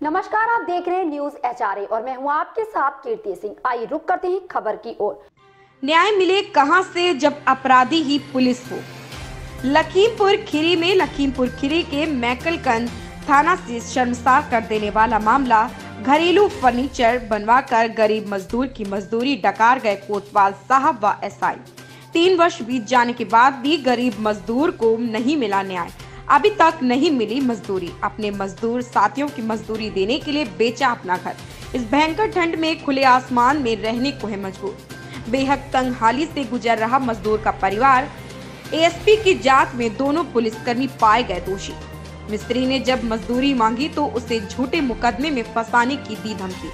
नमस्कार, आप देख रहे हैं न्यूज एचआरए और मैं हूं आपके साथ कीर्ति सिंह। आइए रुक करते हैं खबर की ओर। न्याय मिले कहां से जब अपराधी ही पुलिस हो। लखीमपुर खीरी के मैकलगंज थाना से शर्मसार कर देने वाला मामला। घरेलू फर्नीचर बनवाकर गरीब मजदूर की मजदूरी डकार गए कोतवाल साहब व एसआई। 3 वर्ष बीत जाने के बाद भी गरीब मजदूर को नहीं मिला न्याय। अभी तक नहीं मिली मजदूरी। अपने मजदूर साथियों की मजदूरी देने के लिए बेचा अपना घर। इस भयंकर ठंड में खुले आसमान में रहने को है मजबूर। बेहद तंग हाली से गुजर रहा मजदूर का परिवार। एएसपी की जांच में दोनों पुलिसकर्मी पाए गए दोषी। मिस्त्री ने जब मजदूरी मांगी तो उसे झूठे मुकदमे में फंसाने की दी धमकी।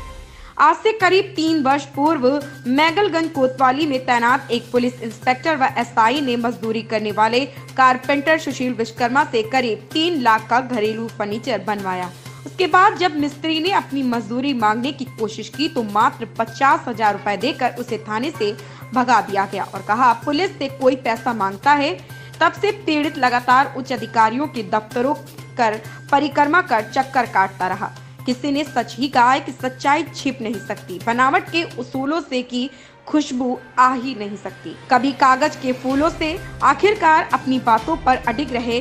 आज से करीब 3 वर्ष पूर्व मैगलगंज कोतवाली में तैनात एक पुलिस इंस्पेक्टर व एसआई ने मजदूरी करने वाले कारपेंटर सुशील विश्वकर्मा से करीब 3 लाख का घरेलू फर्नीचर बनवाया। उसके बाद जब मिस्त्री ने अपनी मजदूरी मांगने की कोशिश की तो मात्र 50,000 रुपए देकर उसे थाने से भगा दिया गया और कहा पुलिस से कोई पैसा मांगता है। तब से पीड़ित लगातार उच्च अधिकारियों के दफ्तरों कर परिक्रमा कर चक्कर काटता रहा। किसी ने सच ही कहा है कि सच्चाई छिप नहीं सकती, बनावट के उसूलों से की खुशबू आ ही नहीं सकती। कभी कागज के फूलों से। आखिरकार अपनी बातों पर अडिग रहे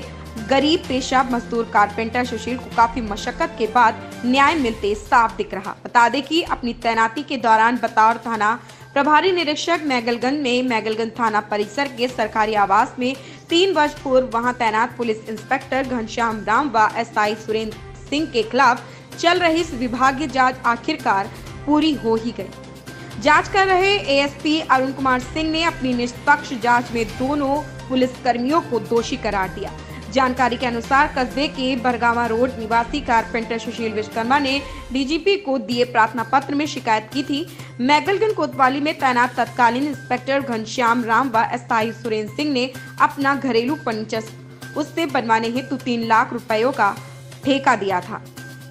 गरीब पेशा मजदूर कारपेंटर सुशील को काफी मशक्कत के बाद न्याय मिलते साफ दिख रहा। बता दें कि अपनी तैनाती के दौरान बतौर थाना प्रभारी निरीक्षक मैगलगंज थाना परिसर के सरकारी आवास में 3 वर्ष पूर्व वहां तैनात पुलिस इंस्पेक्टर घनश्याम राम व एसआई सुरेंद्र सिंह के खिलाफ चल रही इस विभागीय जांच आखिरकार पूरी हो ही गई। जांच कर रहे एएसपी अरुण कुमार सिंह ने अपनी निष्पक्ष जांच में दोनों पुलिसकर्मियों को दोषी करार दिया। जानकारी के अनुसार कस्बे के बरगावा रोड निवासी कारपेंटर सुशील विश्वकर्मा ने डीजीपी को दिए प्रार्थना पत्र में शिकायत की थी। मैगलगंज कोतवाली में तैनात तत्कालीन इंस्पेक्टर घनश्याम राम व एसआई सुरेंद्र सिंह ने अपना घरेलू फर्नीचर उससे बनवाने हेतु 3 लाख रुपयों का ठेका दिया था।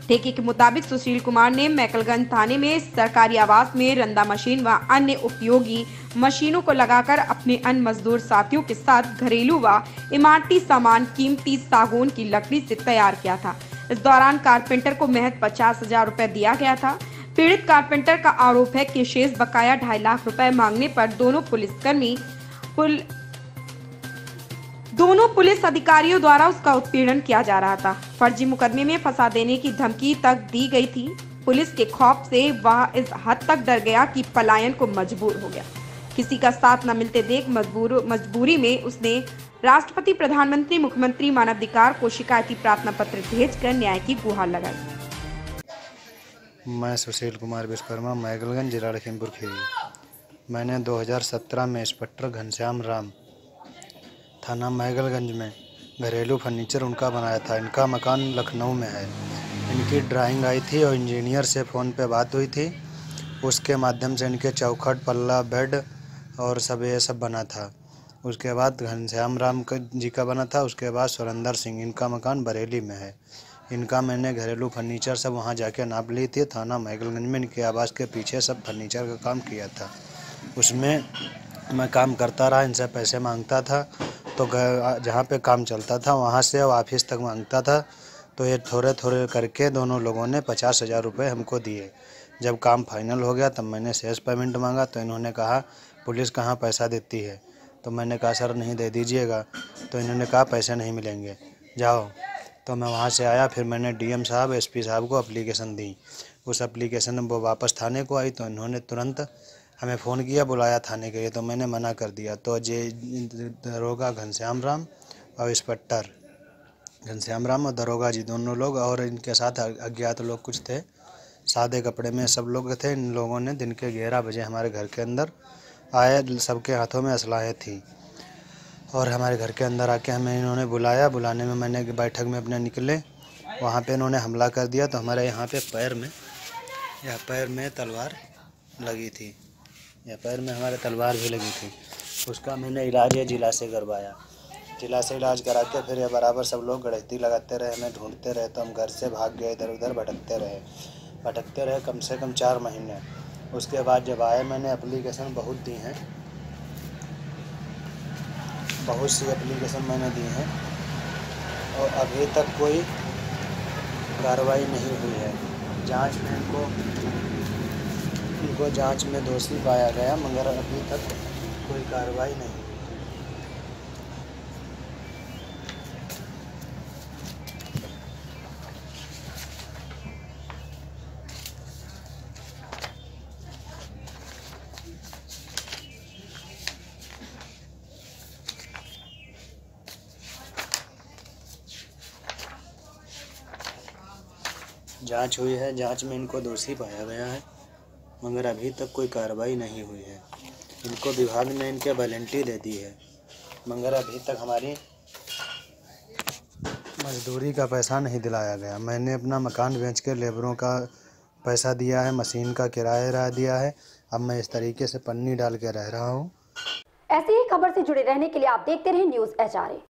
ठेके के मुताबिक सुशील कुमार ने मैकलगंज थाने में सरकारी आवास में रंदा मशीन व अन्य उपयोगी मशीनों को लगाकर अपने अन्य मजदूर साथियों के साथ घरेलू व इमारती सामान कीमती सागौन की लकड़ी से तैयार किया था। इस दौरान कारपेंटर को महज 50,000 रुपए दिया गया था। पीड़ित कारपेंटर का आरोप है कि शेष बकाया 2.5 लाख रुपए मांगने पर दोनों पुलिस अधिकारियों द्वारा उसका उत्पीड़न किया जा रहा था। फर्जी मुकदमे में फंसा देने की धमकी तक दी गई थी। पुलिस के खौफ से वह इस हद तक डर गया कि पलायन को मजबूर हो गया। किसी का साथ न मिलते देख मजबूरी में उसने राष्ट्रपति, प्रधानमंत्री, मुख्यमंत्री, मानवाधिकार को शिकायती प्रार्थना पत्र भेजकर न्याय की गुहार लगाई। मैं सुशील कुमार विश्वकर्मा, मैगलगंज, जिला लखीमपुर खीरी। मैंने 2017 में इंस्पेक्टर घनश्याम राम थाना मैगलगंज में घरेलू फर्नीचर उनका बनाया था। इनका मकान लखनऊ में है। इनकी ड्राइंग आई थी और इंजीनियर से फ़ोन पे बात हुई थी। उसके माध्यम से इनके चौखट, पल्ला, बेड और सब ये सब बना था। उसके बाद घनश्याम राम जी का बना था। उसके बाद सुरेंद्र सिंह, इनका मकान बरेली में है। इनका मैंने घरेलू फर्नीचर सब वहाँ जाके नाप ली थी। थाना मैगलगंज में इनके आवास के पीछे सब फर्नीचर का काम किया था। उसमें मैं काम करता रहा, इनसे पैसे मांगता था। तो जहाँ पे काम चलता था वहाँ से ऑफिस तक मांगता था। तो ये थोड़े थोड़े करके दोनों लोगों ने 50,000 रुपये हमको दिए। जब काम फाइनल हो गया तब मैंने शेष पेमेंट मांगा तो इन्होंने कहा पुलिस कहाँ पैसा देती है। तो मैंने कहा सर नहीं दे दीजिएगा। तो इन्होंने कहा पैसे नहीं मिलेंगे, जाओ। तो मैं वहाँ से आया, फिर मैंने डीएम साहब, एसपी साहब को एप्लीकेशन दी। उस एप्लीकेशन वो वापस थाने को आई तो इन्होंने तुरंत हमें फ़ोन किया, बुलाया थाने के लिए। तो मैंने मना कर दिया। तो दरोगा घनश्याम राम और इंस्पेक्टर घनश्याम राम और दरोगा जी दोनों लोग और इनके साथ अज्ञात लोग कुछ थे, सादे कपड़े में सब लोग थे। इन लोगों ने दिन के 11 बजे हमारे घर के अंदर आए। सबके हाथों में असलाहें थी और हमारे घर के अंदर आके हमें इन्होंने बुलाया। बुलाने में मैंने बैठक में अपने निकले, वहाँ पे इन्होंने हमला कर दिया। तो हमारे यहाँ पे पैर में तलवार लगी थी। या पैर में हमारे तलवार भी लगी थी। उसका मैंने इलाज जिला से करवाया। जिला से इलाज करा के फिर ये बराबर सब लोग गड़हती लगाते रहे, हमें ढूंढते रहे। तो हम घर से भाग गए, इधर उधर भटकते रहे कम से कम 4 महीने। उसके बाद जब आए, मैंने एप्लीकेशन बहुत दी हैं, बहुत सी एप्लीकेशन मैंने दी हैं और अभी तक कोई कार्रवाई नहीं हुई है। जांच में इनको जांच में दोषी पाया गया, मगर अभी तक कोई कार्रवाई नहीं। जांच हुई है, जांच में इनको दोषी पाया गया है, मगर अभी तक कोई कार्रवाई नहीं हुई है। इनको विभाग ने इनके वारंटी दे दी है, मगर अभी तक हमारी मजदूरी का पैसा नहीं दिलाया गया। मैंने अपना मकान बेच के लेबरों का पैसा दिया है, मशीन का किराया दिया है। अब मैं इस तरीके से पन्नी डाल के रह रहा हूँ। ऐसी ही खबर से जुड़े रहने के लिए आप देखते रहें न्यूज़ एचआरए।